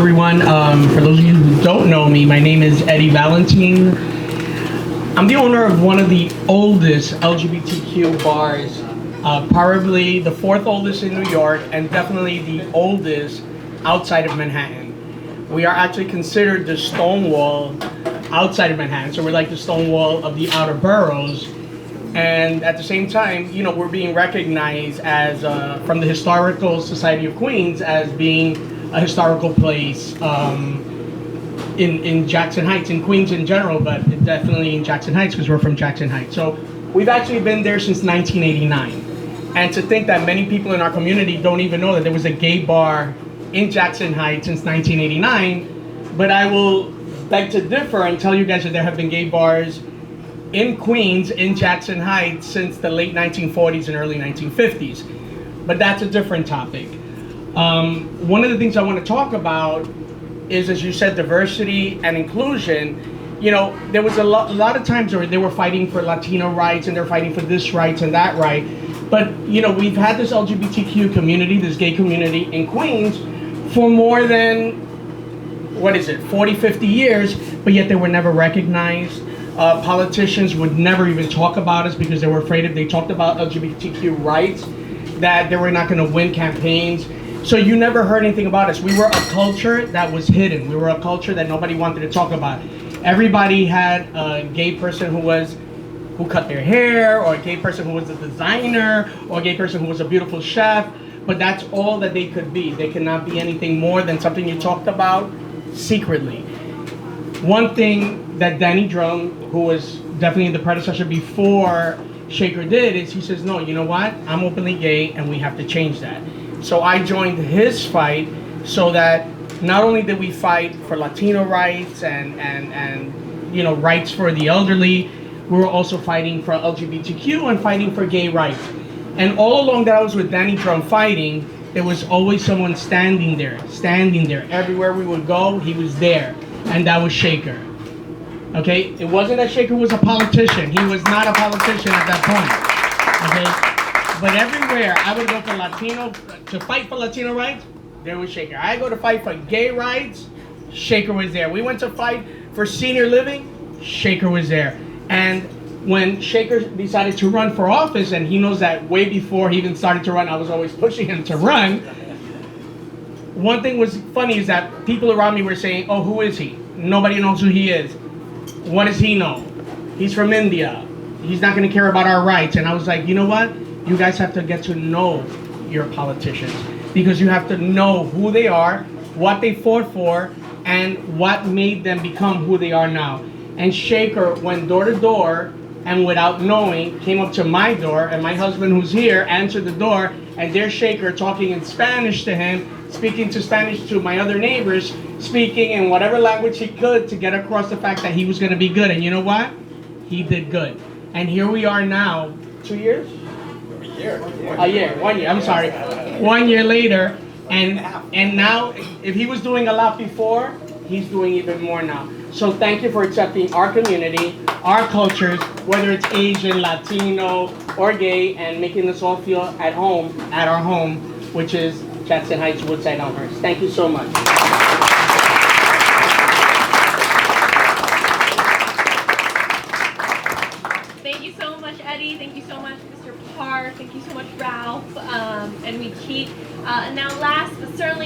everyone. For those of you who don't know me, my name is Eddie Valentine. I'm the owner of one of the oldest LGBTQ bars, probably the fourth oldest in New York, and definitely the oldest outside of Manhattan. We are actually considered the Stonewall outside of Manhattan, so we're like the Stonewall of the outer boroughs. And at the same time, you know, we're being recognized as, from the Historical Society of Queens, as being a historical place in Jackson Heights, in Queens in general, but definitely in Jackson Heights because we're from Jackson Heights. So we've actually been there since 1989. And to think that many people in our community don't even know that there was a gay bar in Jackson Heights since 1989, but I will beg to differ and tell you guys that there have been gay bars in Queens, in Jackson Heights, since the late 1940s and early 1950s. But that's a different topic. One of the things I want to talk about is, as you said, diversity and inclusion. You know, there was a lot of times where they were fighting for Latino rights and they're fighting for this rights and that right. But, you know, we've had this LGBTQ community, this gay community in Queens for more than, 40, 50 years, but yet they were never recognized. Politicians would never even talk about us because they were afraid if they talked about LGBTQ rights that they were not going to win campaigns. So you never heard anything about us. We were a culture that was hidden. We were a culture that nobody wanted to talk about. Everybody had a gay person who cut their hair, or a gay person who was a designer, or a gay person who was a beautiful chef, but that's all that they could be. They cannot be anything more than something you talked about secretly. One thing that Danny Drum, who was definitely the predecessor before Shekar, did is he says, no, you know what? I'm openly gay and we have to change that. So I joined his fight so that not only did we fight for Latino rights and you know, rights for the elderly, we were also fighting for LGBTQ and fighting for gay rights. And all along that I was with Danny Drum fighting, there was always someone standing there. Everywhere we would go, he was there. And that was Shekar. Okay? It wasn't that Shekar was a politician. He was not a politician at that point. Okay? But everywhere I would go to fight for Latino rights, there was Shekar. I go to fight for gay rights, Shekar was there. We went to fight for senior living, Shekar was there. And when Shekar decided to run for office, and he knows that way before he even started to run, I was always pushing him to run. One thing was funny is that people around me were saying, oh, who is he? Nobody knows who he is. What does he know? He's from India. He's not going to care about our rights. And I was like, you know what? You guys have to get to know your politicians, because you have to know who they are, what they fought for, and what made them become who they are now. And Shekar went door to door, and without knowing, came up to my door, and my husband, who's here, answered the door, and there's Shekar talking in Spanish to him, speaking to Spanish to my other neighbors, speaking in whatever language he could to get across the fact that he was going to be good. And you know what? He did good. And here we are now, 2 years? A year, 1 year, I'm sorry. 1 year later, and now, if he was doing a lot before, he's doing even more now. So thank you for accepting our community, our cultures, whether it's Asian, Latino, or gay, and making us all feel at home, at our home, which is Jackson Heights, Woodside, Elmhurst. Thank you so much. Thank you so much, Eddie. Thank you so much, Mr. Park. Thank you so much, Ralph. And we keep, now last but certainly